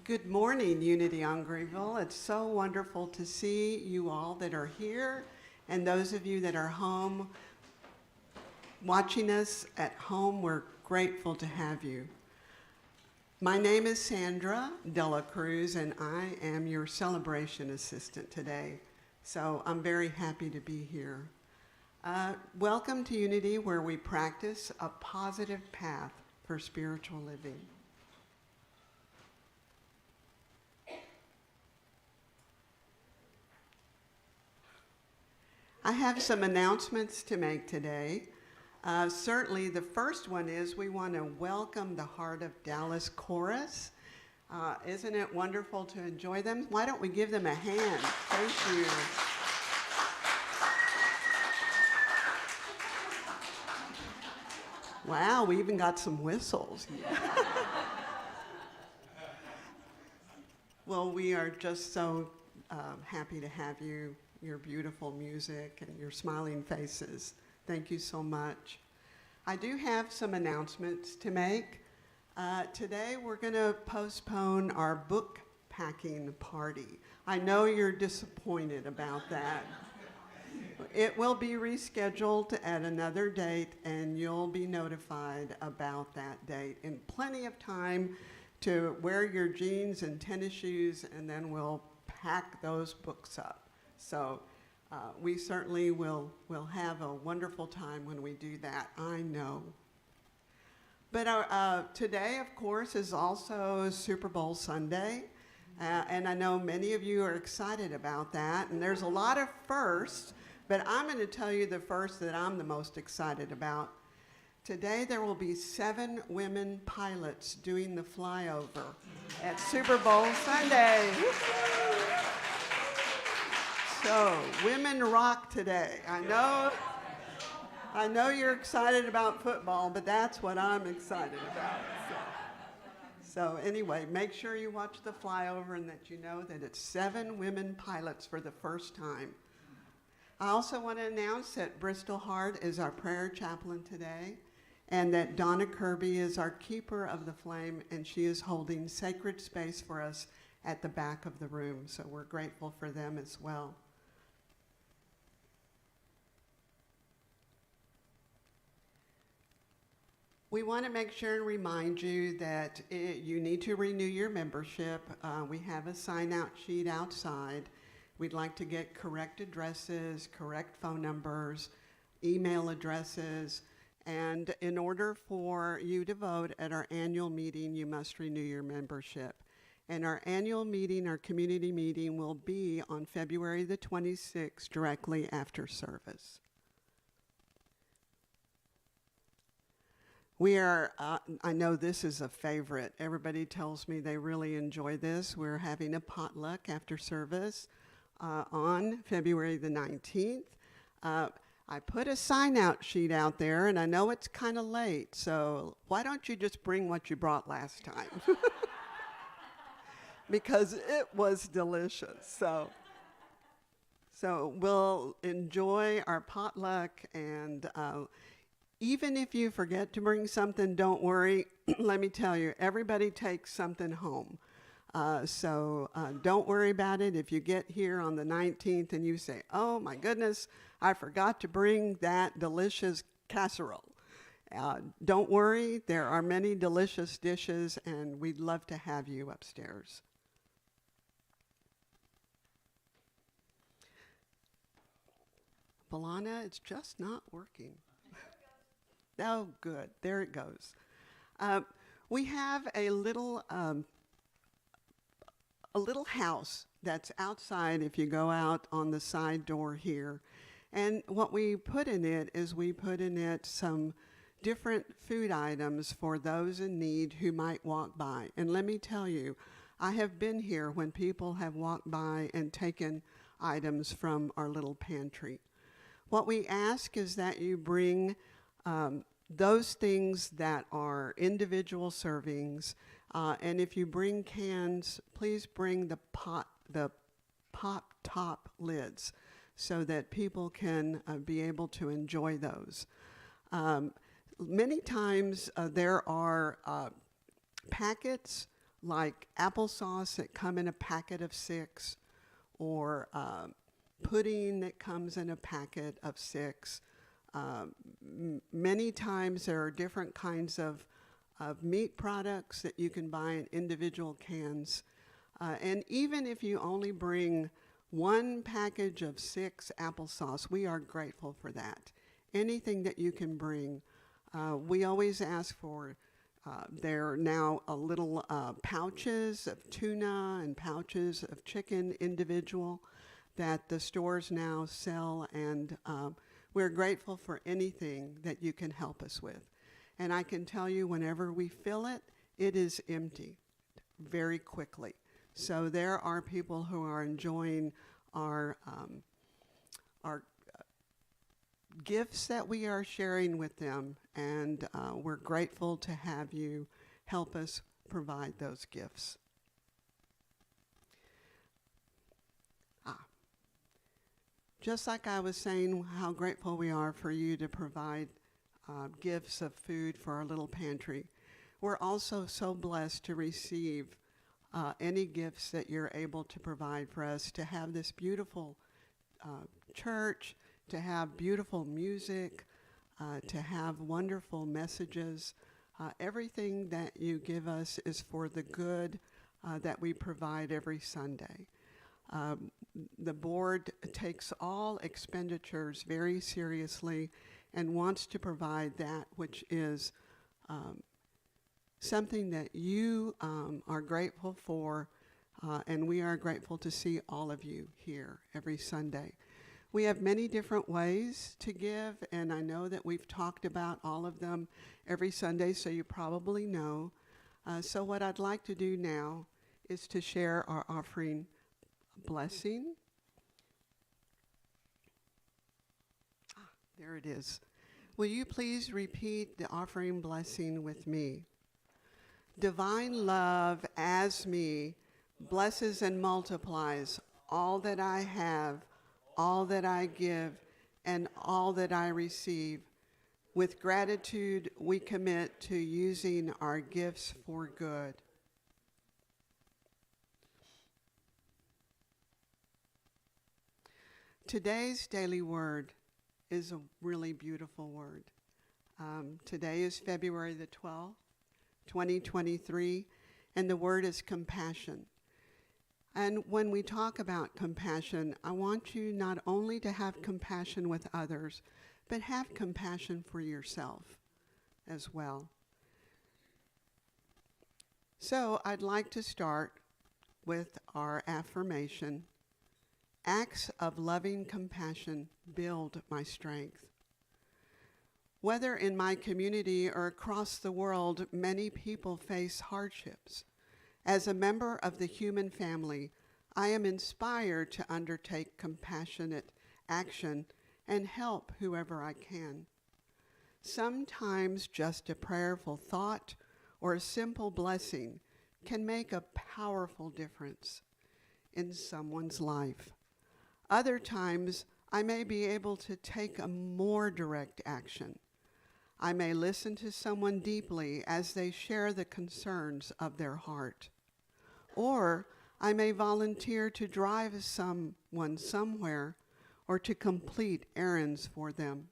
Good morning, Unity on Greenville. It's so wonderful to see you all that are here and those of you that are home watching us at home. We're grateful to have you. My name is Sandra Dela Cruz, and I am your celebration assistant today. So I'm very happy to be here. Welcome to Unity, where we practice a positive path for spiritual living. I have some announcements to make today. Certainly the first one is we want to welcome the Heart of Dallas Chorus. Isn't it wonderful to enjoy them? Why don't we give them a hand? Thank you. Wow, we even got some whistles. Well, we are just so happy to have you, your beautiful music and your smiling faces. Thank you so much. I do have some announcements to make. Today we're going to postpone our book packing party. I know you're disappointed about that. It will be rescheduled at another date, and you'll be notified about that date in plenty of time to wear your jeans and tennis shoes, and then we'll pack those books up. So we certainly will have a wonderful time when we do that, I know. But today, of course, is also Super Bowl Sunday, and I know many of you are excited about that, and there's a lot of firsts, but I'm going to tell you the first that I'm the most excited about. Today there will be 7 women pilots doing the flyover at Super Bowl Sunday. So, women rock today. I know you're excited about football, but that's what I'm excited about. So anyway, make sure you watch the flyover and that you know that it's 7 women pilots for the first time. I also want to announce that Bristol Hart is our prayer chaplain today, and that Donna Kirby is our keeper of the flame, and she is holding sacred space for us at the back of the room. So we're grateful for them as well. We want to make sure and remind you that you need to renew your membership. We have a sign-out sheet outside. We'd like to get correct addresses, correct phone numbers, email addresses, and in order for you to vote at our annual meeting, you must renew your membership. And our annual meeting, our community meeting, will be on February the 26th, directly after service. We are, I know this is a favorite. Everybody tells me they really enjoy this. We're having a potluck after service on February the 19th. I put a sign-out sheet out there, and I know it's kind of late, so why don't you just bring what you brought last time? Because it was delicious. So we'll enjoy our potluck, and even if you forget to bring something, don't worry. Let me tell you, everybody takes something home. So don't worry about it. If you get here on the 19th and you say, oh my goodness, I forgot to bring that delicious casserole. Don't worry, there are many delicious dishes, and we'd love to have you upstairs. Balana, it's just not working. Oh, good. There it goes. We have a little house that's outside if you go out on the side door here. And what we put in it is we put in it some different food items for those in need who might walk by. And let me tell you, I have been here when people have walked by and taken items from our little pantry. What we ask is that you bring those things that are individual servings, and if you bring cans, please bring the pop top lids so that people can be able to enjoy those. Many times there are packets like applesauce that come in a packet of 6, or pudding that comes in a packet of 6. Many times there are different kinds of meat products that you can buy in individual cans. And even if you only bring 1 package of 6 applesauce, we are grateful for that. Anything that you can bring. We always ask for, there are now a little pouches of tuna and pouches of chicken individual that the stores now sell, and we're grateful for anything that you can help us with. And I can tell you, whenever we fill it, it is empty very quickly. So there are people who are enjoying our gifts that we are sharing with them, and we're grateful to have you help us provide those gifts. Just like I was saying, how grateful we are for you to provide gifts of food for our little pantry. We're also so blessed to receive any gifts that you're able to provide for us, to have this beautiful church, to have beautiful music, to have wonderful messages. Everything that you give us is for the good that we provide every Sunday. The board takes all expenditures very seriously and wants to provide that which is something that you are grateful for, and we are grateful to see all of you here every Sunday. We have many different ways to give, and I know that we've talked about all of them every Sunday, so you probably know. So what I'd like to do now is to share our offering blessing. There it is. Will you please repeat the offering blessing with me? Divine love as me blesses and multiplies all that I have, all that I give, and all that I receive. With gratitude, we commit to using our gifts for good. Today's daily word is a really beautiful word. Today is February the 12th, 2023, and the word is compassion. And when we talk about compassion, I want you not only to have compassion with others, but have compassion for yourself as well. So I'd like to start with our affirmation. Acts of loving compassion build my strength. Whether in my community or across the world, many people face hardships. As a member of the human family, I am inspired to undertake compassionate action and help whoever I can. Sometimes just a prayerful thought or a simple blessing can make a powerful difference in someone's life. Other times, I may be able to take a more direct action. I may listen to someone deeply as they share the concerns of their heart. Or I may volunteer to drive someone somewhere or to complete errands for them.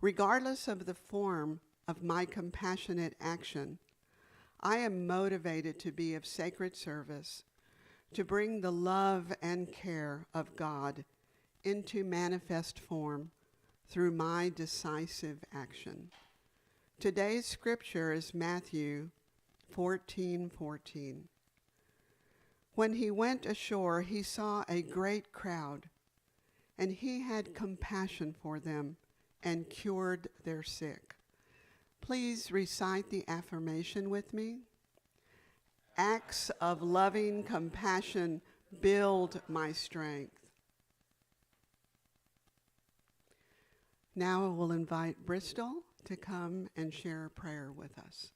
Regardless of the form of my compassionate action, I am motivated to be of sacred service, to bring the love and care of God into manifest form through my decisive action. Today's scripture is Matthew 14:14. When he went ashore, he saw a great crowd, and he had compassion for them and cured their sick. Please recite the affirmation with me. Acts of loving compassion build my strength. Now I will invite Bristol to come and share a prayer with us.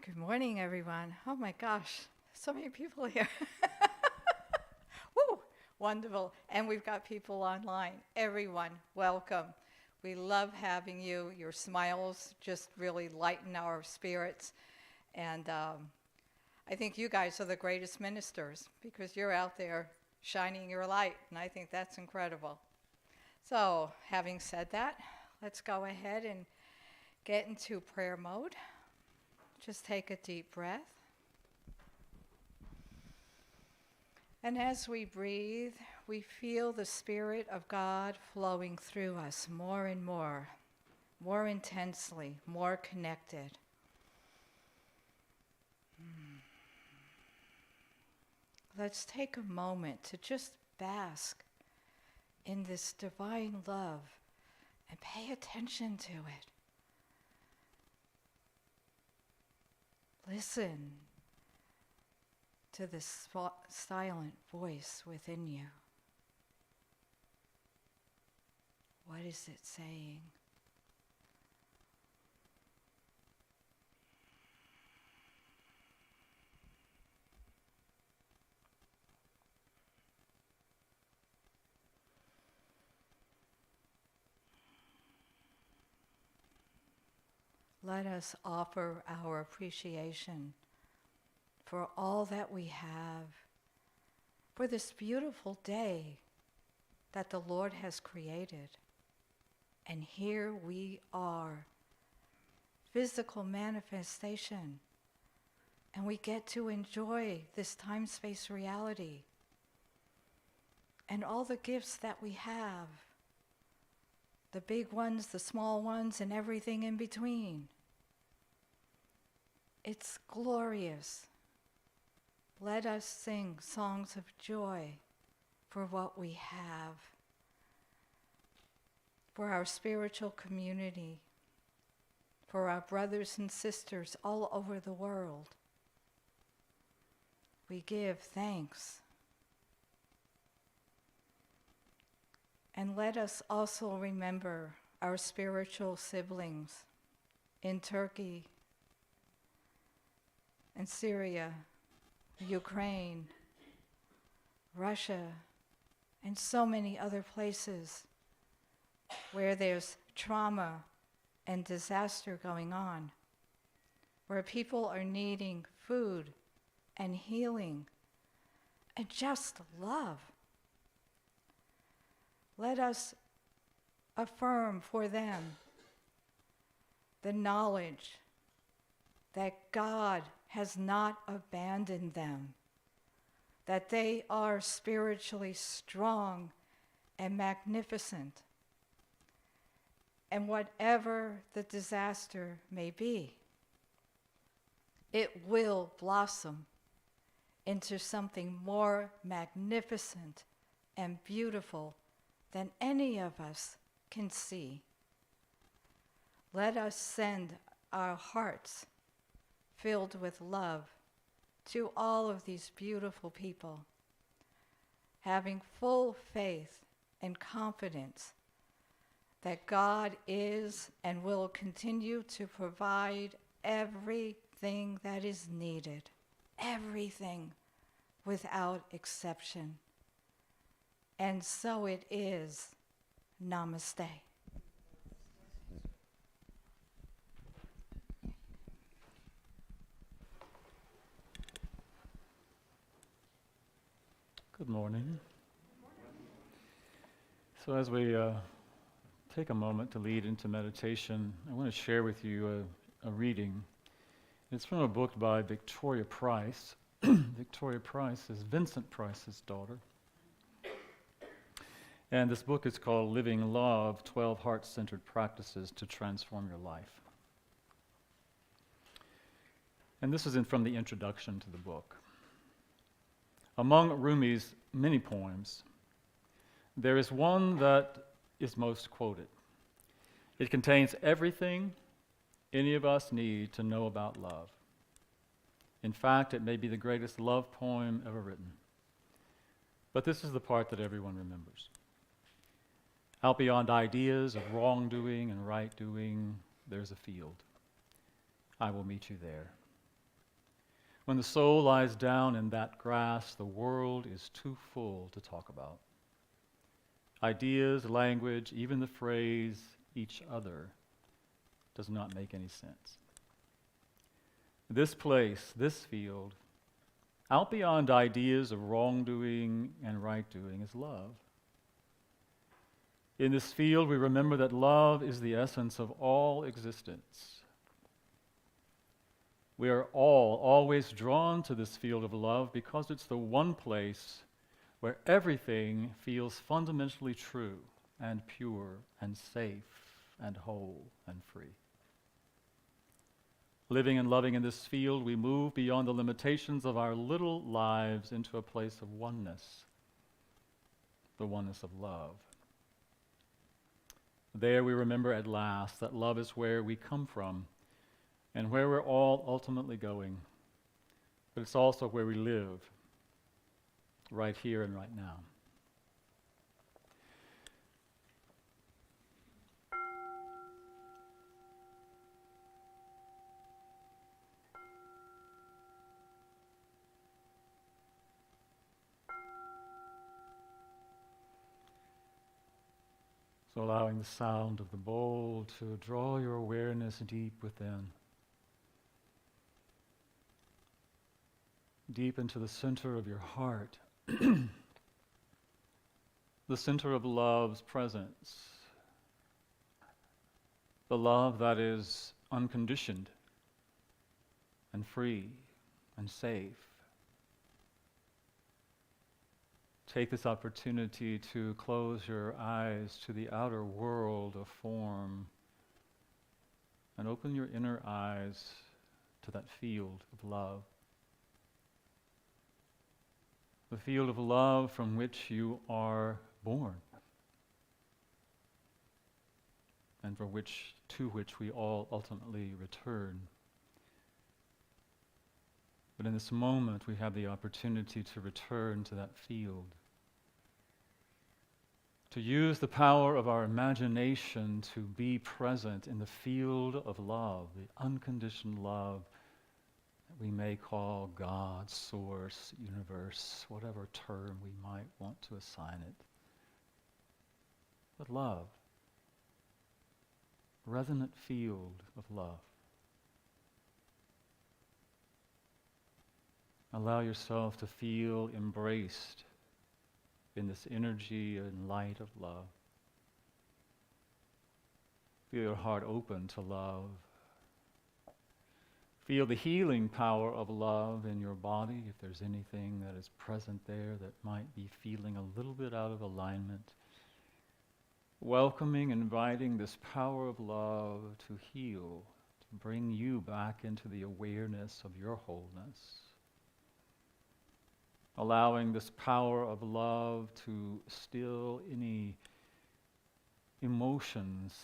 Good morning, everyone. Oh my gosh, so many people here. Wonderful. And we've got people online. Everyone, welcome. We love having you. Your smiles just really lighten our spirits. And I think you guys are the greatest ministers because you're out there shining your light, and I think that's incredible. So, having said that, let's go ahead and get into prayer mode. Just take a deep breath. And as we breathe, we feel the Spirit of God flowing through us more and more intensely, more connected. Let's take a moment to just bask in this divine love and pay attention to it. Listen to this silent voice within you. What is it saying? Let us offer our appreciation for all that we have, for this beautiful day that the Lord has created. And here we are, physical manifestation, and we get to enjoy this time-space reality and all the gifts that we have, the big ones, the small ones, and everything in between. It's glorious. Let us sing songs of joy for what we have, for our spiritual community, for our brothers and sisters all over the world. We give thanks. And let us also remember our spiritual siblings in Turkey, in Syria, Ukraine, Russia, and so many other places where there's trauma and disaster going on, where people are needing food and healing and just love. Let us affirm for them the knowledge that God has not abandoned them, that they are spiritually strong and magnificent. And whatever the disaster may be, it will blossom into something more magnificent and beautiful than any of us can see. Let us send our hearts filled with love to all of these beautiful people, having full faith and confidence that God is and will continue to provide everything that is needed, everything without exception. And so it is. Namaste. Good morning. So as we take a moment to lead into meditation, I want to share with you a reading. It's from a book by Victoria Price. Victoria Price is Vincent Price's daughter. And this book is called Living Love, 12 Heart-Centered Practices to Transform Your Life. And this is from the introduction to the book. Among Rumi's many poems, there is one that is most quoted. It contains everything any of us need to know about love. In fact, it may be the greatest love poem ever written. But this is the part that everyone remembers. Out beyond ideas of wrongdoing and right doing, there's a field. I will meet you there. When the soul lies down in that grass, the world is too full to talk about. Ideas, language, even the phrase each other does not make any sense. This place, this field, out beyond ideas of wrongdoing and right-doing, is love. In this field, we remember that love is the essence of all existence. We are all always drawn to this field of love because it's the one place where everything feels fundamentally true and pure and safe and whole and free. Living and loving in this field, we move beyond the limitations of our little lives into a place of oneness, the oneness of love. There we remember at last that love is where we come from and where we're all ultimately going, but it's also where we live, right here and right now. So allowing the sound of the bowl to draw your awareness deep within, deep into the center of your heart, the center of love's presence, the love that is unconditioned and free and safe. Take this opportunity to close your eyes to the outer world of form and open your inner eyes to that field of love. The field of love from which you are born and to which we all ultimately return. But in this moment, we have the opportunity to return to that field, to use the power of our imagination to be present in the field of love, the unconditioned love that we may call God, Source, Universe, whatever term we might want to assign it. But love, resonant field of love. Allow yourself to feel embraced in this energy and light of love. Feel your heart open to love. Feel the healing power of love in your body. If there's anything that is present there that might be feeling a little bit out of alignment, welcoming, inviting this power of love to heal, to bring you back into the awareness of your wholeness. Allowing this power of love to still any emotions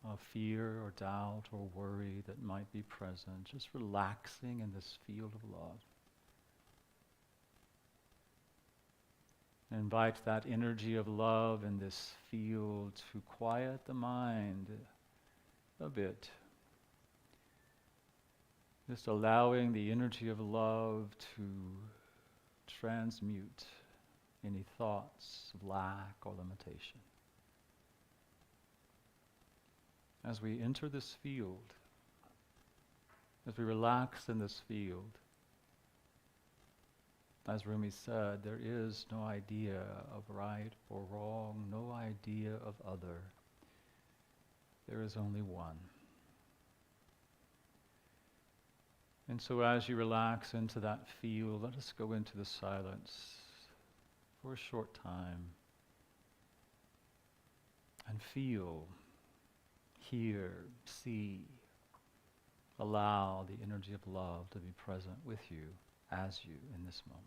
of fear or doubt or worry that might be present. Just relaxing in this field of love. Invite that energy of love in this field to quiet the mind a bit. Just allowing the energy of love to transmute any thoughts of lack or limitation. As we enter this field, as we relax in this field, as Rumi said, there is no idea of right or wrong, no idea of other. There is only one. And so as you relax into that field, let us go into the silence for a short time and feel, hear, see, allow the energy of love to be present with you, as you in this moment.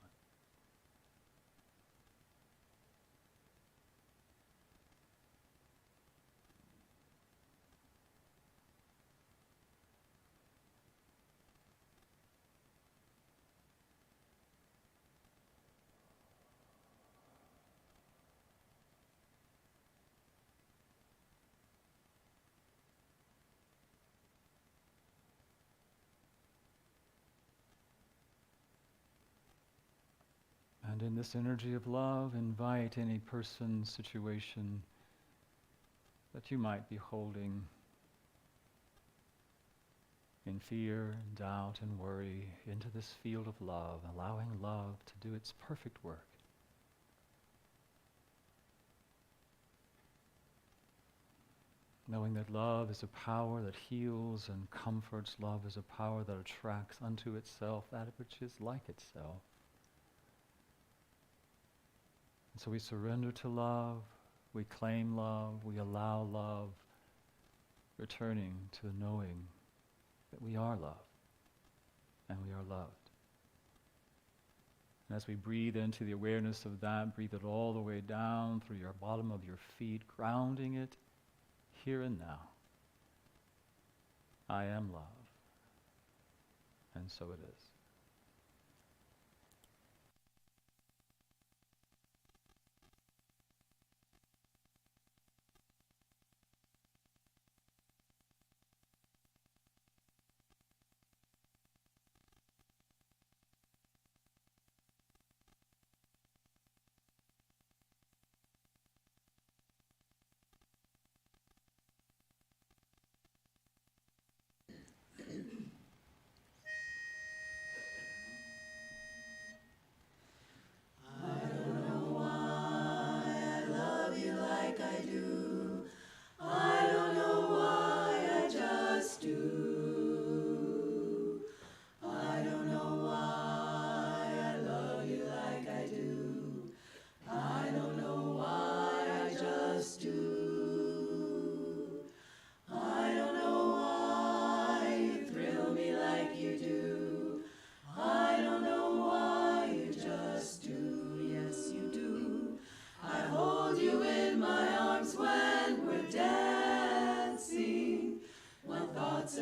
And in this energy of love, invite any person, situation that you might be holding in fear, and doubt, and worry into this field of love, allowing love to do its perfect work. Knowing that love is a power that heals and comforts, love is a power that attracts unto itself that which is like itself. And so we surrender to love, we claim love, we allow love, returning to the knowing that we are loved and we are loved. And as we breathe into the awareness of that, breathe it all the way down through your bottom of your feet, grounding it here and now. I am love. And so it is.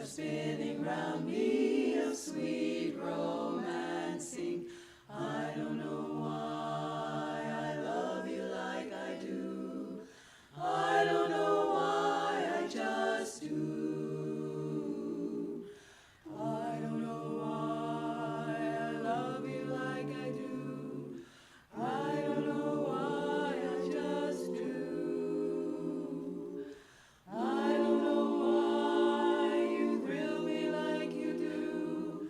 Spinning round me of sweet romancing. I don't know why I love you like I do. I don't know why I just do. I don't know why I love you like I do. I don't know why I just do. I don't know why you thrill me like you do.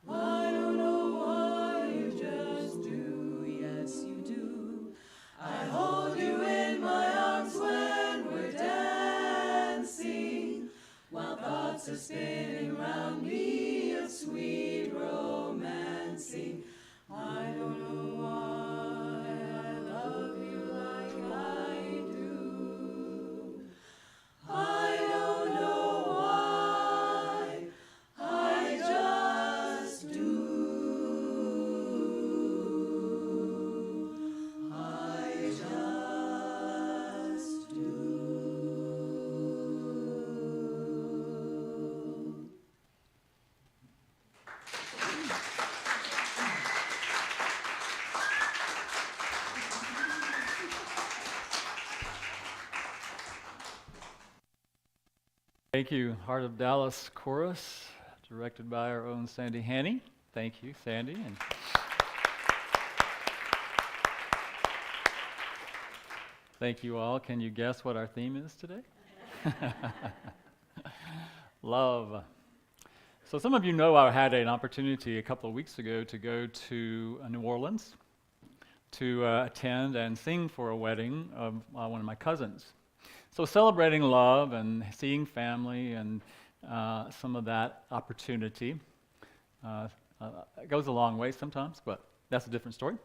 I don't know why you just do. Yes, you do. I hold you in my arms when we're dancing, while thoughts are spinning round me of sweet romancing. I don't know why I love you like I do. I don't know why, I just do. I just do. Thank you, Heart of Dallas Chorus, directed by our own Sandy Haney. Thank you, Sandy. And thank you all. Can you guess what our theme is today? Love. So some of you know I had an opportunity a couple of weeks ago to go to New Orleans to attend and sing for a wedding of one of my cousins. So celebrating love and seeing family and some of that opportunity it goes a long way sometimes, but that's a different story.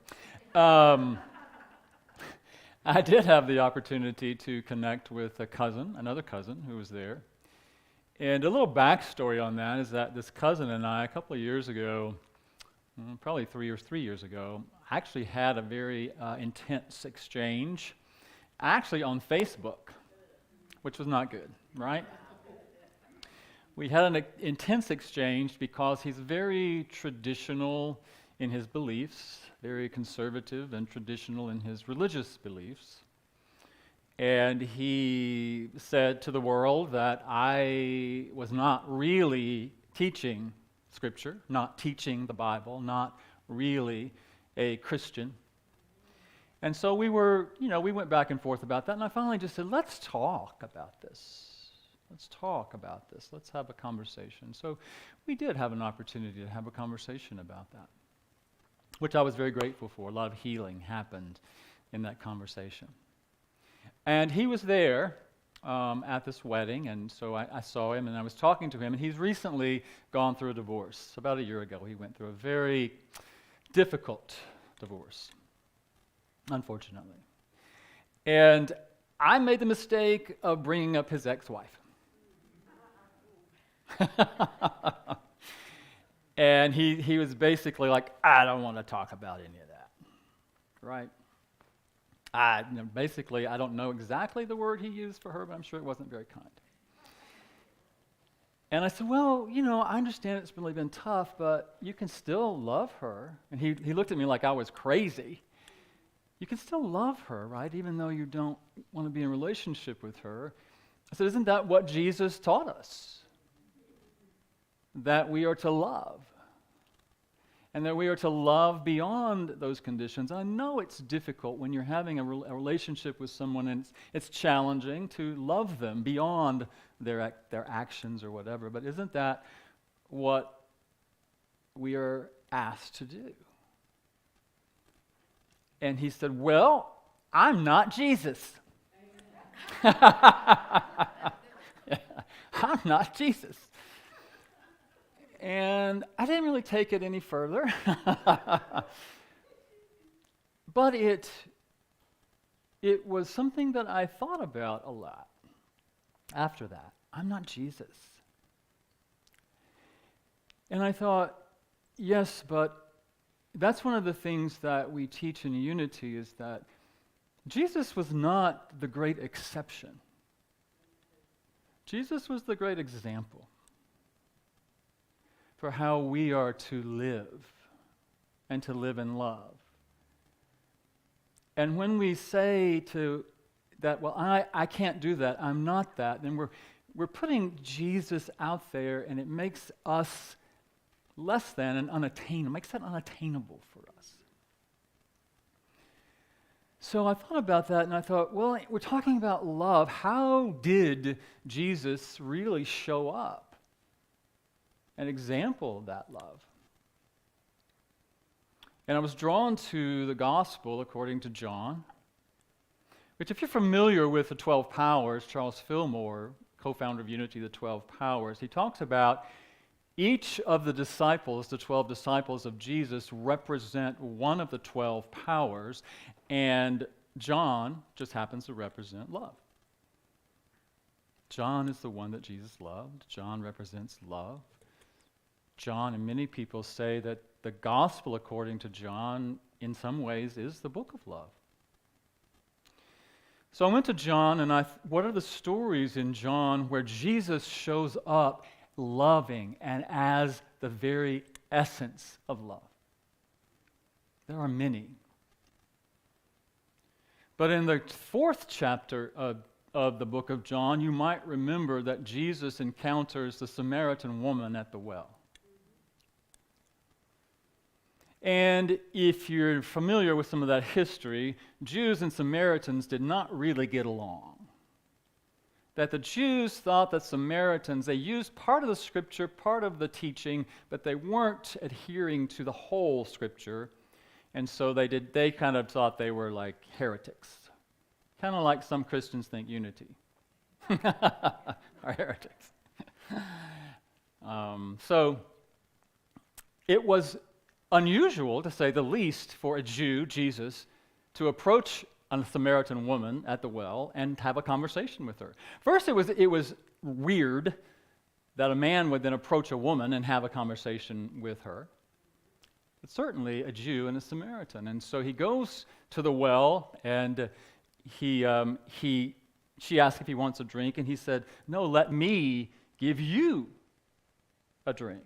I did have the opportunity to connect with another cousin who was there. And a little backstory on that is that this cousin and I, a couple of years ago, probably 3 years ago, actually had a very intense exchange, actually on Facebook, which was not good, right? We had an intense exchange because he's very traditional in his beliefs, very conservative and traditional in his religious beliefs. And he said to the world that I was not really teaching Scripture, not teaching the Bible, not really a Christian, And so we went back and forth about that, and I finally just said, let's talk about this. Let's talk about this. Let's have a conversation. So we did have an opportunity to have a conversation about that, which I was very grateful for. A lot of healing happened in that conversation. And he was there at this wedding, and so I saw him, and I was talking to him, and he's recently gone through a divorce. About a year ago, he went through a very difficult divorce, unfortunately. And I made the mistake of bringing up his ex-wife. And he was basically like, I don't want to talk about any of that, right? Basically, I don't know exactly the word he used for her, but I'm sure it wasn't very kind. And I said, well, I understand it's really been tough, but you can still love her. And he looked at me like I was crazy. You can still love her, right, even though you don't want to be in a relationship with her. I said, isn't that what Jesus taught us? That we are to love. And that we are to love beyond those conditions. I know it's difficult when you're having a relationship with someone, and it's challenging to love them beyond their actions or whatever. But isn't that what we are asked to do? And he said, well, I'm not Jesus. Yeah, I'm not Jesus. And I didn't really take it any further. But it was something that I thought about a lot after that. I'm not Jesus. And I thought, yes, but that's one of the things that we teach in unity, is that Jesus was not the great exception. Jesus was the great example for how we are to live and to live in love. And when we say to that, well, I can't do that, I'm not that, then we're putting Jesus out there, and it makes us less than and unattainable, makes that unattainable for us. So I thought about that, and I thought, well, we're talking about love. How did Jesus really show up? An example of that love. And I was drawn to the gospel according to John, which, if you're familiar with the 12 powers, Charles Fillmore, co-founder of Unity, the 12 powers, he talks about each of the disciples, the 12 disciples of Jesus, represent one of the 12 powers, and John just happens to represent love. John is the one that Jesus loved. John represents love. John, and many people say that the gospel according to John in some ways is the book of love. So I went to John, and what are the stories in John where Jesus shows up loving and as the very essence of love? There are many. But in the 4th chapter of the book of John, you might remember that Jesus encounters the Samaritan woman at the well. And if you're familiar with some of that history, Jews and Samaritans did not really get along. That the Jews thought that Samaritans, they used part of the scripture, part of the teaching, but they weren't adhering to the whole scripture. And so they kind of thought they were like heretics. Kind of like some Christians think unity are heretics. So it was unusual, to say the least, for a Jew, Jesus, to approach a Samaritan woman at the well and have a conversation with her. First, it was weird that a man would then approach a woman and have a conversation with her. But certainly a Jew and a Samaritan. And so he goes to the well, and she asked if he wants a drink, and he said, "No, let me give you a drink."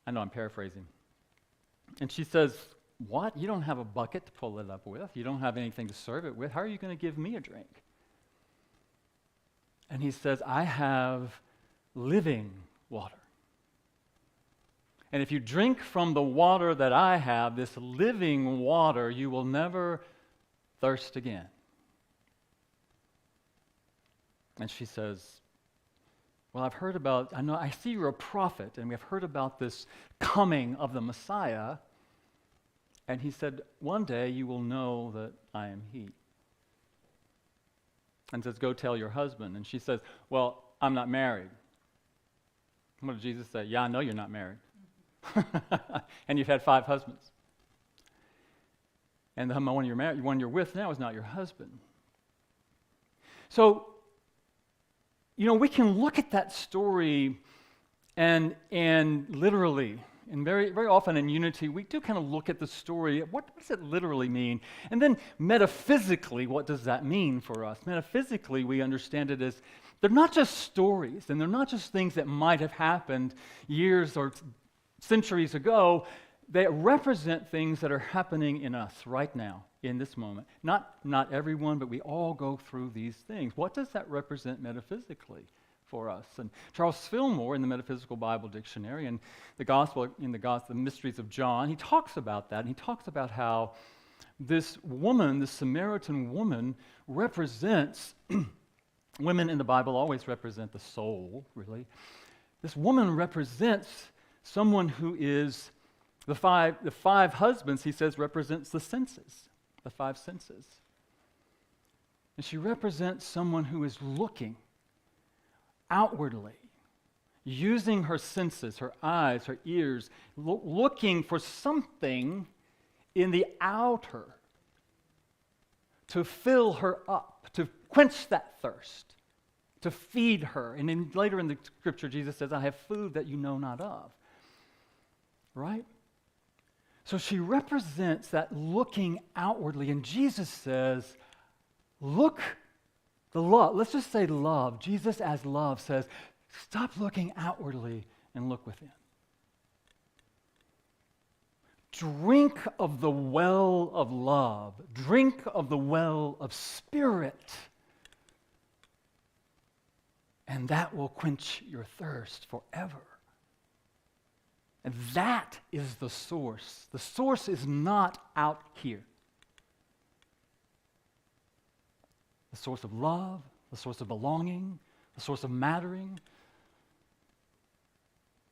I know I'm paraphrasing. And she says, "What? You don't have a bucket to pull it up with. You don't have anything to serve it with. How are you going to give me a drink?" And he says, "I have living water." And if you drink from the water that I have, this living water, you will never thirst again. And she says, well, I see you're a prophet, and we have heard about this coming of the Messiah. And he said, one day you will know that I am he. And says, go tell your husband. And she says, well, I'm not married. What did Jesus say? Yeah, I know you're not married. And you've had 5 husbands. And the one you're with now is not your husband. So, we can look at that story and literally, and very, very often in Unity, we do kind of look at the story. What does it literally mean? And then metaphysically, what does that mean for us? Metaphysically, we understand it as they're not just stories, and they're not just things that might have happened years or centuries ago. They represent things that are happening in us right now, in this moment. Not everyone, but we all go through these things. What does that represent metaphysically for us? And Charles Fillmore, in the Metaphysical Bible Dictionary, and the Mysteries of John, he talks about that, and he talks about how this woman, this Samaritan woman, represents, women in the Bible always represent the soul, really. This woman represents someone who is, the five husbands, he says, represents the senses, the 5 senses. And she represents someone who is looking outwardly, using her senses, her eyes, her ears, looking for something in the outer to fill her up, to quench that thirst, to feed her. And then later in the scripture, Jesus says, I have food that you know not of. Right? So she represents that looking outwardly, and Jesus says, look, the love, let's just say love. Jesus as love says, stop looking outwardly and look within. Drink of the well of love. Drink of the well of spirit. And that will quench your thirst forever. And that is the source. The source is not out here. The source of love, the source of belonging, the source of mattering.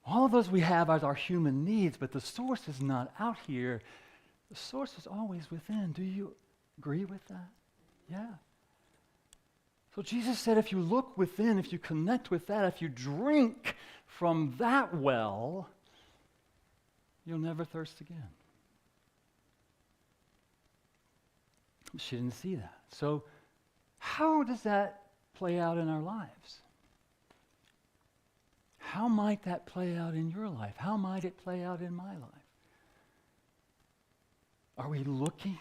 All of those we have as our human needs, but the source is not out here. The source is always within. Do you agree with that? Yeah. So Jesus said, if you look within, if you connect with that, if you drink from that well, you'll never thirst again. She didn't see that. So how does that play out in our lives? How might that play out in your life? How might it play out in my life? Are we looking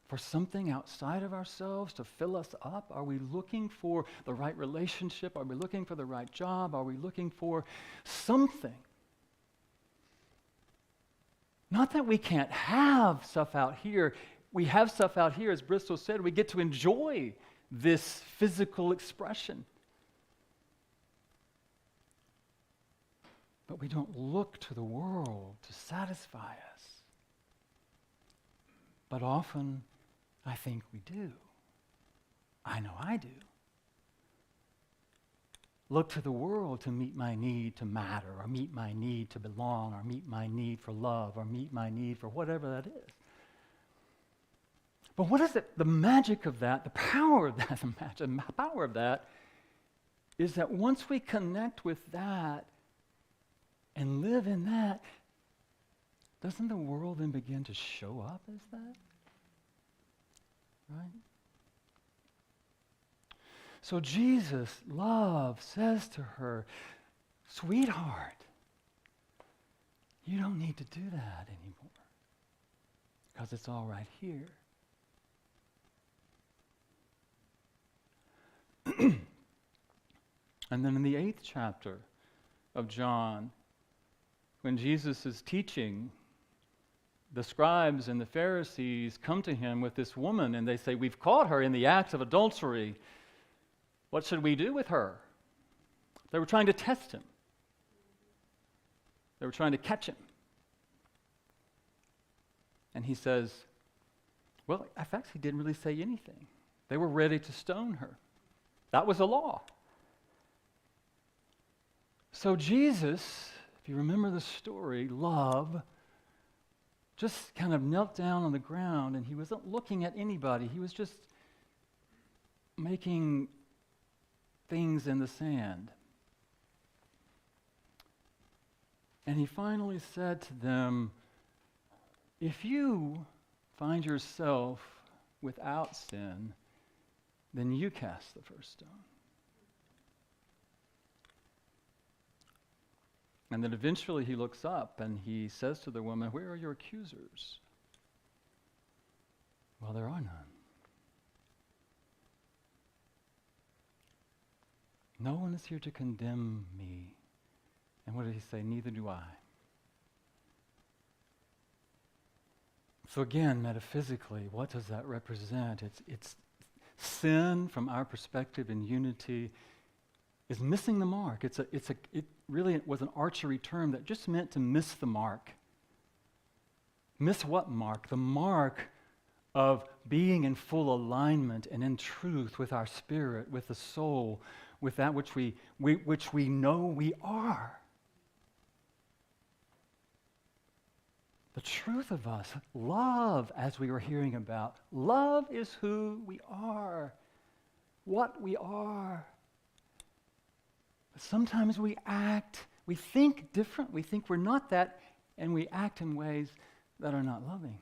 for something outside of ourselves to fill us up? Are we looking for the right relationship? Are we looking for the right job? Are we looking for something? Not that we can't have stuff out here. We have stuff out here, as Bristol said. We get to enjoy this physical expression. But we don't look to the world to satisfy us. But often, I think we do. I know I do. Look to the world to meet my need to matter, or meet my need to belong, or meet my need for love, or meet my need for whatever that is. But what is it? The magic of that, the power of that, the power of that is that once we connect with that and live in that, doesn't the world then begin to show up as that? Right? So Jesus, love, says to her, sweetheart, you don't need to do that anymore because it's all right here. And then in the 8th chapter of John, when Jesus is teaching, the scribes and the Pharisees come to him with this woman, and they say, we've caught her in the act of adultery. What should we do with her? They were trying to test him. They were trying to catch him. And he says, well, in fact, he didn't really say anything. They were ready to stone her. That was the law. So Jesus, if you remember the story, love, just kind of knelt down on the ground, and he wasn't looking at anybody. He was just making things in the sand. And he finally said to them, if you find yourself without sin, then you cast the first stone. And then eventually he looks up and he says to the woman, where are your accusers? Well, there are none. No one is here to condemn me. And what did he say? Neither do I. So again, metaphysically, what does that represent? It's sin from our perspective in unity is missing the mark. It really was an archery term that just meant to miss the mark. Miss what mark? The mark of being in full alignment and in truth with our spirit, with the soul, with that which we know we are. The truth of us, love, as we were hearing about. Love is who we are, what we are. But sometimes we think different, we think we're not that, and we act in ways that are not loving.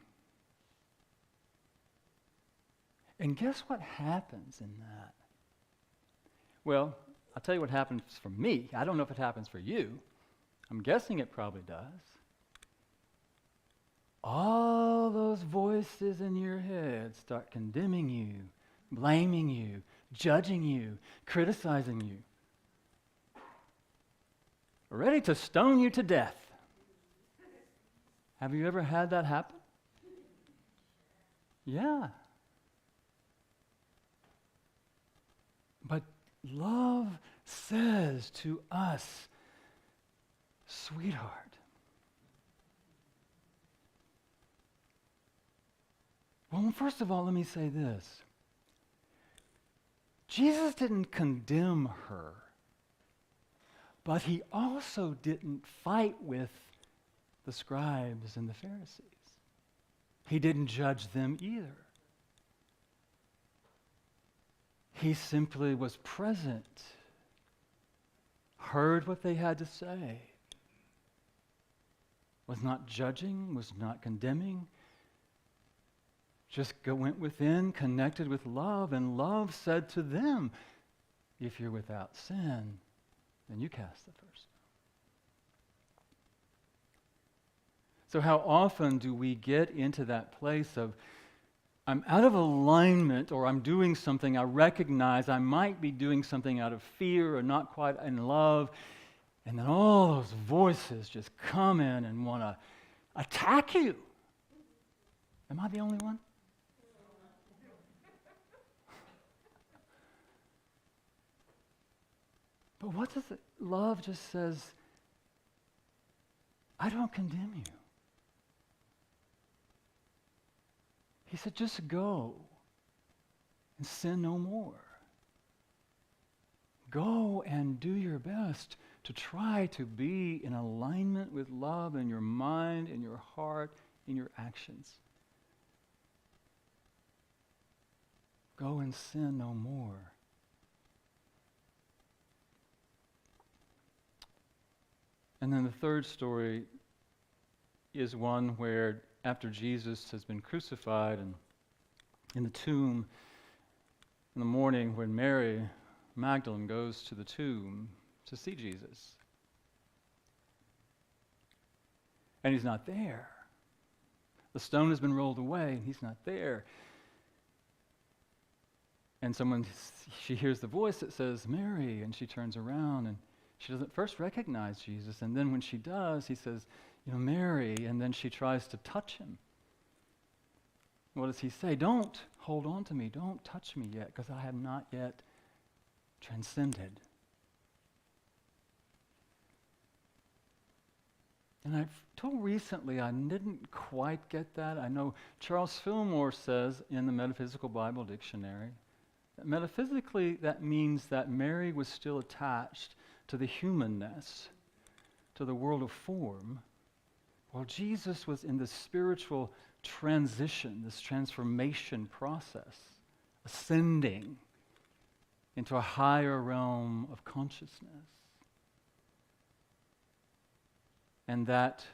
And guess what happens in that? Well, I'll tell you what happens for me. I don't know if it happens for you. I'm guessing it probably does. All those voices in your head start condemning you, blaming you, judging you, criticizing you, ready to stone you to death. Have you ever had that happen? Yeah. But love says to us, sweetheart, well, first of all, let me say this. Jesus didn't condemn her, but he also didn't fight with the scribes and the Pharisees. He didn't judge them either. He simply was present, heard what they had to say, was not judging, was not condemning, just went within, connected with love, and love said to them, if you're without sin, then you cast the first. So how often do we get into that place of, I'm out of alignment, or I'm doing something I recognize I might be doing something out of fear or not quite in love, and then all those voices just come in and want to attack you. Am I the only one? But what does it? Love just says, I don't condemn you. He said, just go and sin no more. Go and do your best to try to be in alignment with love in your mind, in your heart, in your actions. Go and sin no more. And then the third story is one where after Jesus has been crucified and in the tomb in the morning when Mary Magdalene goes to the tomb to see Jesus. And he's not there. The stone has been rolled away and he's not there. And she hears the voice that says, Mary, and she turns around and she doesn't first recognize Jesus, and then when she does, he says, Mary, and then she tries to touch him. What does he say? Don't hold on to me. Don't touch me yet, because I have not yet transcended. And until recently, I didn't quite get that. I know Charles Fillmore says in the Metaphysical Bible Dictionary that metaphysically that means that Mary was still attached to the humanness, to the world of form, while Jesus was in this spiritual transition, this transformation process, ascending into a higher realm of consciousness. And that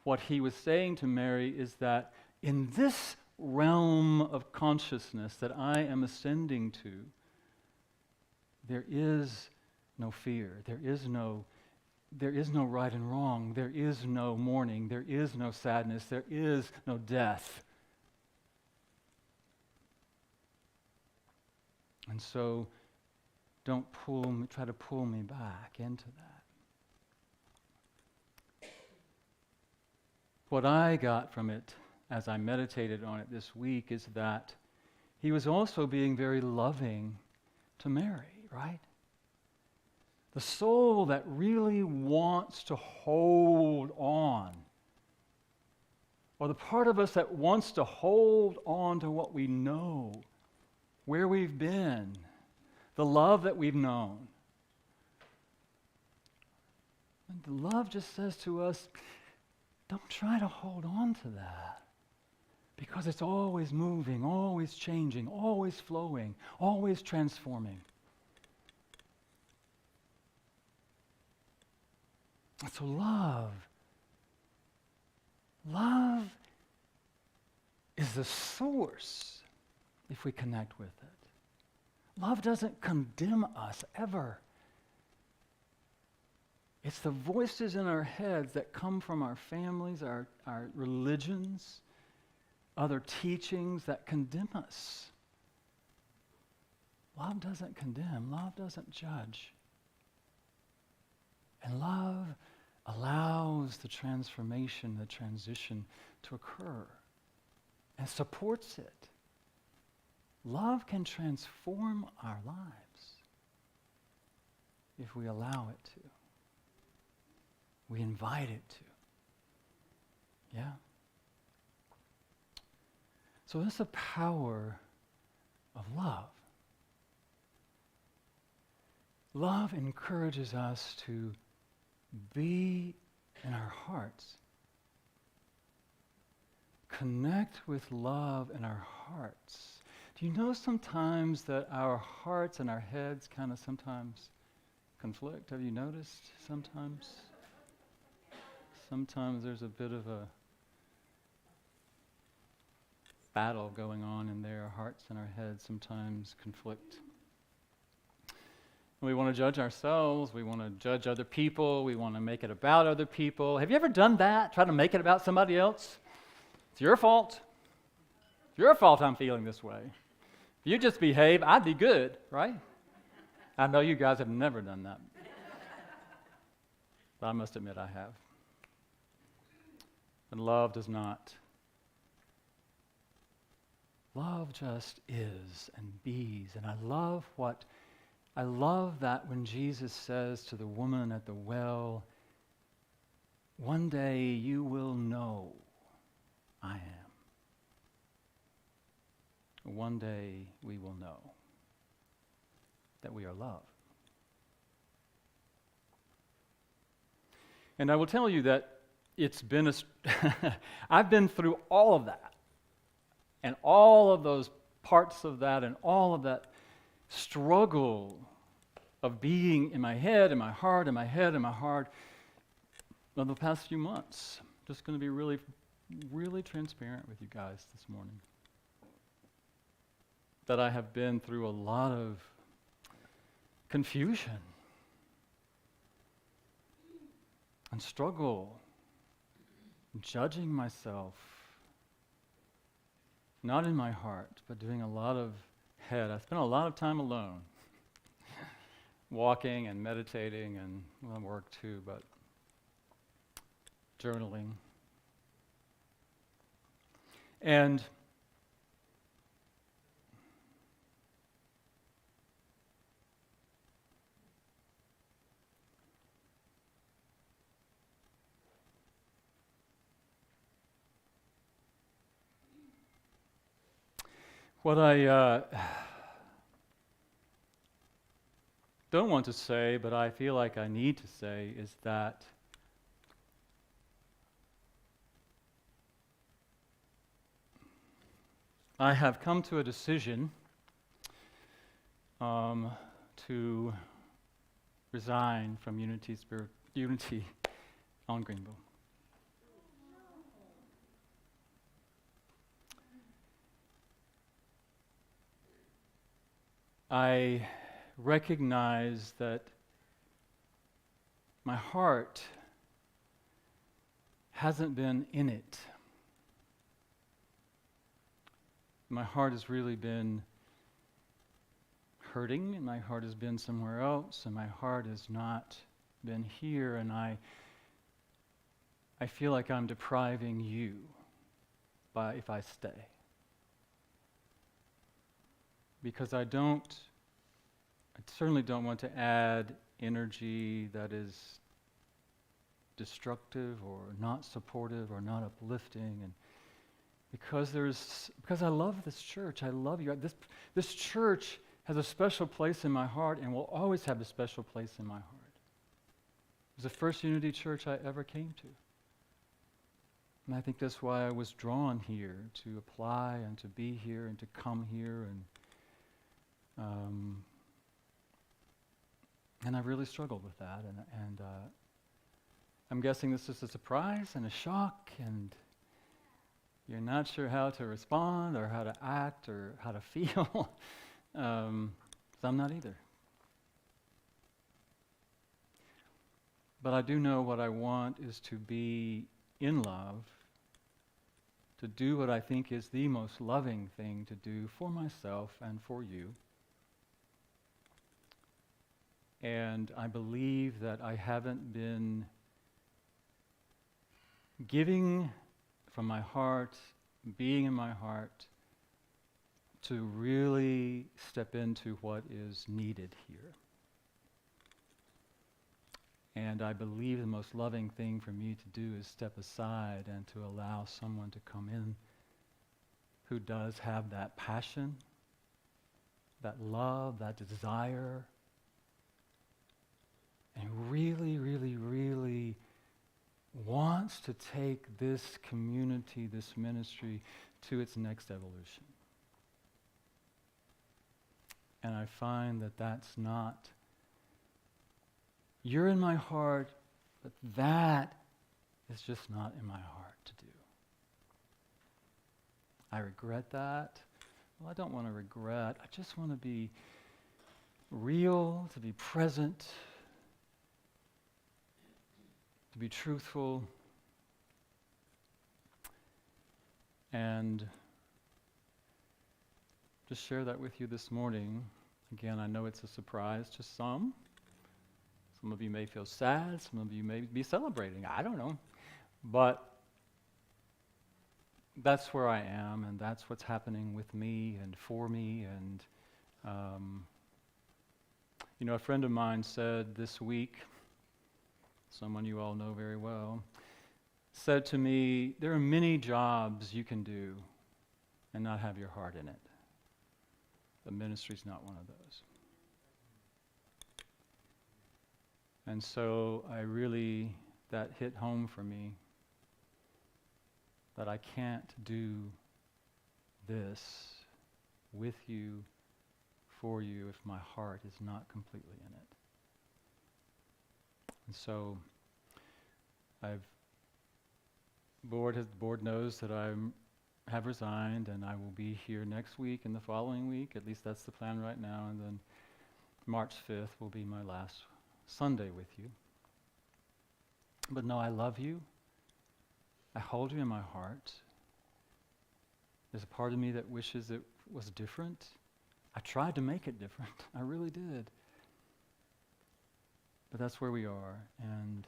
what he was saying to Mary is that in this realm of consciousness that I am ascending to, there is no fear, there is no right and wrong, there is no mourning, there is no sadness, there is no death. And so don't try to pull me back into that. What I got from it as I meditated on it this week is that he was also being very loving to Mary, right? The soul that really wants to hold on, or the part of us that wants to hold on to what we know, where we've been, the love that we've known. And the love just says to us, don't try to hold on to that, because it's always moving, always changing, always flowing, always transforming. So love is the source if we connect with it. Love doesn't condemn us ever. It's the voices in our heads that come from our families, our religions, other teachings that condemn us. Love doesn't condemn. Love doesn't judge. And love allows the transformation, the transition to occur and supports it. Love can transform our lives if we allow it to. We invite it to. Yeah? So that's the power of love. Love encourages us to be in our hearts. Connect with love in our hearts. Do you know sometimes that our hearts and our heads kind of sometimes conflict? Have you noticed sometimes? Sometimes there's a bit of a battle going on in there. Our hearts and our heads sometimes conflict. We want to judge ourselves. We want to judge other people. We want to make it about other people. Have you ever done that? Try to make it about somebody else? It's your fault. It's your fault I'm feeling this way. If you just behave, I'd be good, right? I know you guys have never done that. But I must admit I have. And love does not. Love just is and bees. And I love that when Jesus says to the woman at the well, one day you will know I am. One day we will know that we are loved. And I will tell you that it's been I've been through all of that, and all of those parts of that, and all of that struggle of being in my head, in my heart, in my head, in my heart, over the past few months. Just going to be really, really transparent with you guys this morning. That I have been through a lot of confusion and struggle, judging myself, not in my heart, but doing a lot of head. I spent a lot of time alone, walking and meditating and work too, but journaling. And What I don't want to say, but I feel like I need to say, is that I have come to a decision to resign from Unity on Greenville. I recognize that my heart hasn't been in it. My heart has really been hurting, and my heart has been somewhere else, and my heart has not been here, and I feel like I'm depriving you if I stay. Because I certainly don't want to add energy that is destructive or not supportive or not uplifting, and because I love this church. I love you. This church has a special place in my heart and will always have a special place in my heart. It was the first Unity church I ever came to. And I think that's why I was drawn here, to apply and to be here and to come here, and I really struggled with that, and I'm guessing this is a surprise and a shock, and you're not sure how to respond or how to act or how to feel. So I'm not either. But I do know what I want is to be in love, to do what I think is the most loving thing to do for myself and for you. And I believe that I haven't been giving from my heart, being in my heart, to really step into what is needed here. And I believe the most loving thing for me to do is step aside and to allow someone to come in who does have that passion, that love, that desire, and really, really, really wants to take this community, this ministry, to its next evolution. And I find that that's not, you're in my heart, but that is just not in my heart to do. I regret that. Well, I don't want to regret. I just want to be real, to be present, to be truthful, and just share that with you this morning. Again, I know it's a surprise to some. Some of you may feel sad, some of you may be celebrating, I don't know. But that's where I am, and that's what's happening with me and for me. And a friend of mine said this week, someone you all know very well, said to me, there are many jobs you can do and not have your heart in it. The ministry's not one of those. And so that hit home for me, that I can't do this with you, for you, if my heart is not completely in it. And so the board knows that I have resigned, and I will be here next week and the following week. At least that's the plan right now. And then March 5th will be my last Sunday with you. But no, I love you. I hold you in my heart. There's a part of me that wishes it was different. I tried to make it different. I really did. But that's where we are. And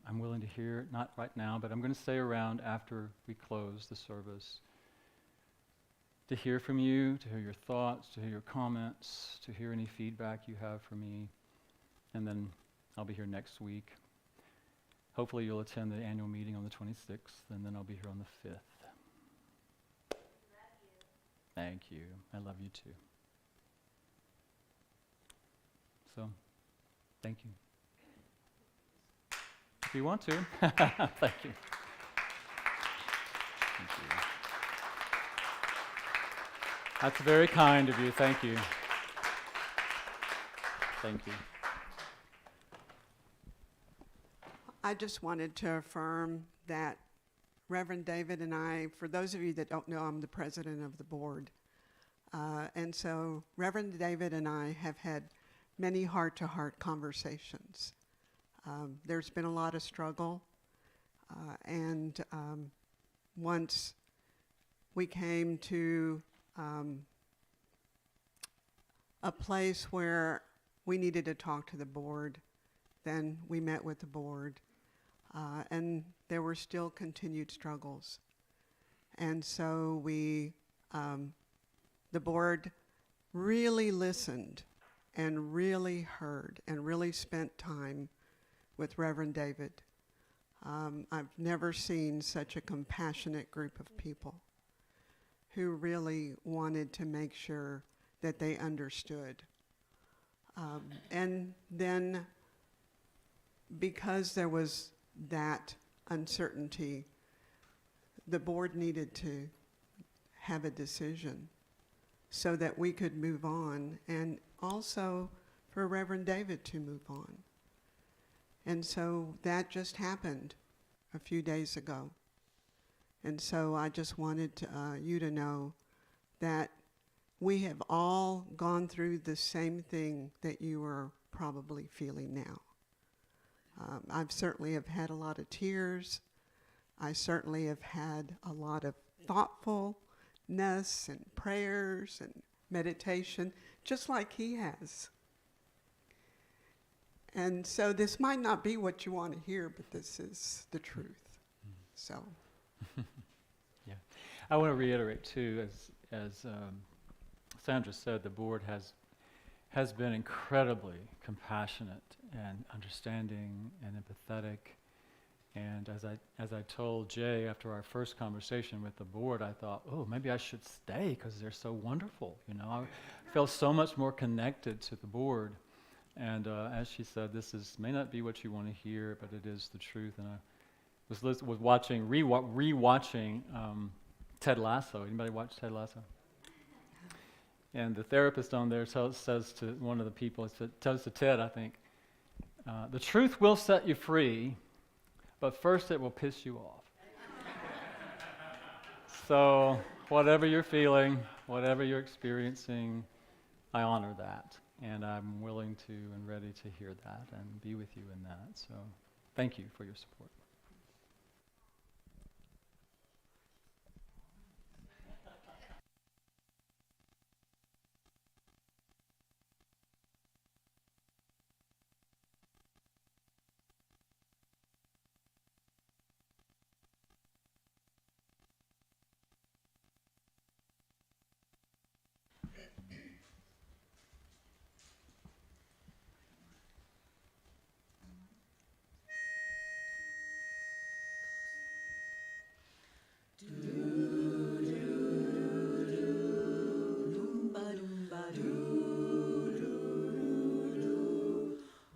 I'm willing to hear, not right now, but I'm going to stay around after we close the service to hear from you, to hear your thoughts, to hear your comments, to hear any feedback you have for me. And then I'll be here next week. Hopefully you'll attend the annual meeting on the 26th, and then I'll be here on the 5th. Thank thank you. I love you too. So, thank you. If you want to. Thank you. Thank you. That's very kind of you. Thank you. Thank you. I just wanted to affirm that Reverend David and I, for those of you that don't know, I'm the president of the board. And so Reverend David and I have had many heart-to-heart conversations. There's been a lot of struggle. And once we came to a place where we needed to talk to the board, then we met with the board. And there were still continued struggles. And so the board really listened and really heard and really spent time with Reverend David. I've never seen such a compassionate group of people who really wanted to make sure that they understood. And then because there was that uncertainty, the board needed to have a decision so that we could move on, and also for Reverend David to move on. And so that just happened a few days ago. And so I just wanted you to know that we have all gone through the same thing that you are probably feeling now. I've certainly have had a lot of tears. I certainly have had a lot of thoughtfulness and prayers and meditation, just like he has. And so this might not be what you want to hear, but this is the truth. So. Yeah. I want to reiterate, too, as Sandra said, the board has been incredibly compassionate and understanding and empathetic. And as I told Jay after our first conversation with the board, I thought, oh, maybe I should stay because they're so wonderful. You know, I feel so much more connected to the board. And as she said, this may not be what you want to hear, but it is the truth. And I was watching, rewatching Ted Lasso. Anybody watch Ted Lasso? And the therapist on there says to one of the people, tells to Ted, I think, the truth will set you free, but first it will piss you off. So whatever you're feeling, whatever you're experiencing, I honor that. And I'm willing to and ready to hear that and be with you in that. So thank you for your support.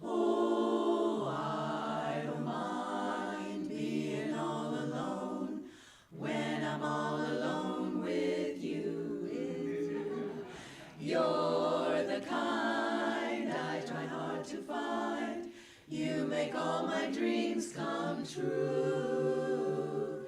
Oh, I don't mind being all alone when I'm all alone with you. You're the kind I try hard to find. You make all my dreams come true.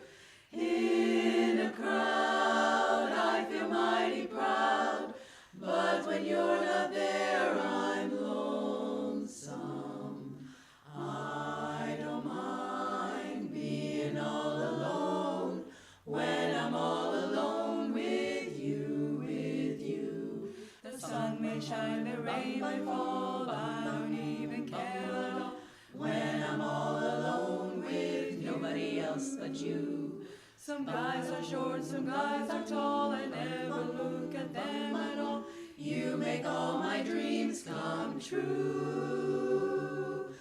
In a crowd, I feel mighty proud, but when you're not there, I'm lonesome. I don't mind being all alone when I'm all alone with you. The sun may shine, the rain may fall, I don't even care at all when I'm all alone with nobody else but you. Some guys are short, some guys are tall, I never look at them at all. You make all my dreams come true.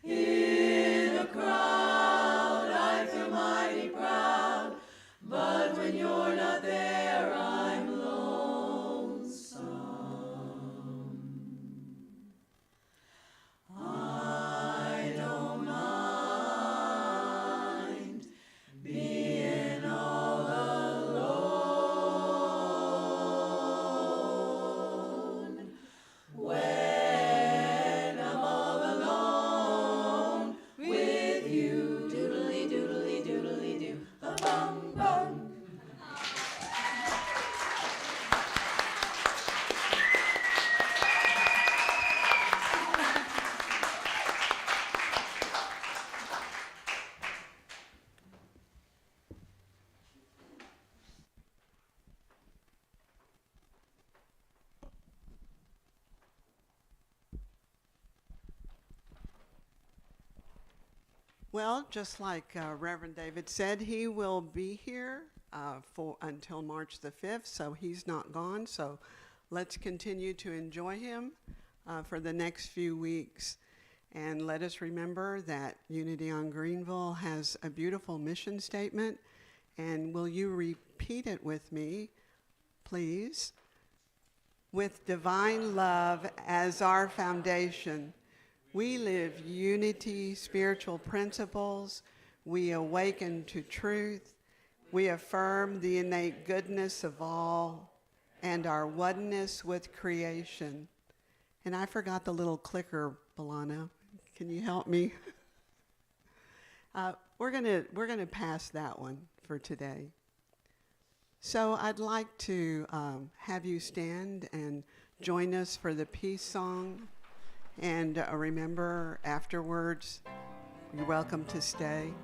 In a crowd, I feel mighty proud, but when you're not there, I'm lonely. Well, just like Reverend David said, he will be here until March the 5th, so he's not gone. So let's continue to enjoy him for the next few weeks. And let us remember that Unity on Greenville has a beautiful mission statement. And will you repeat it with me, please? With divine love as our foundation, we live unity, spiritual principles. We awaken to truth. We affirm the innate goodness of all and our oneness with creation. And I forgot the little clicker, Balana. Can you help me? We're gonna pass that one for today. So I'd like to have you stand and join us for the peace song. And remember, afterwards, you're welcome to stay.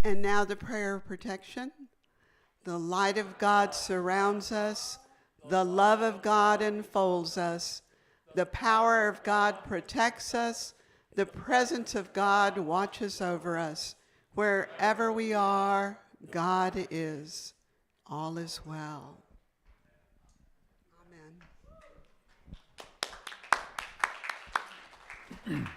And now the prayer of protection. The light of God surrounds us. The love of God enfolds us. The power of God protects us. The presence of God watches over us. Wherever we are, God is. All is well. Amen.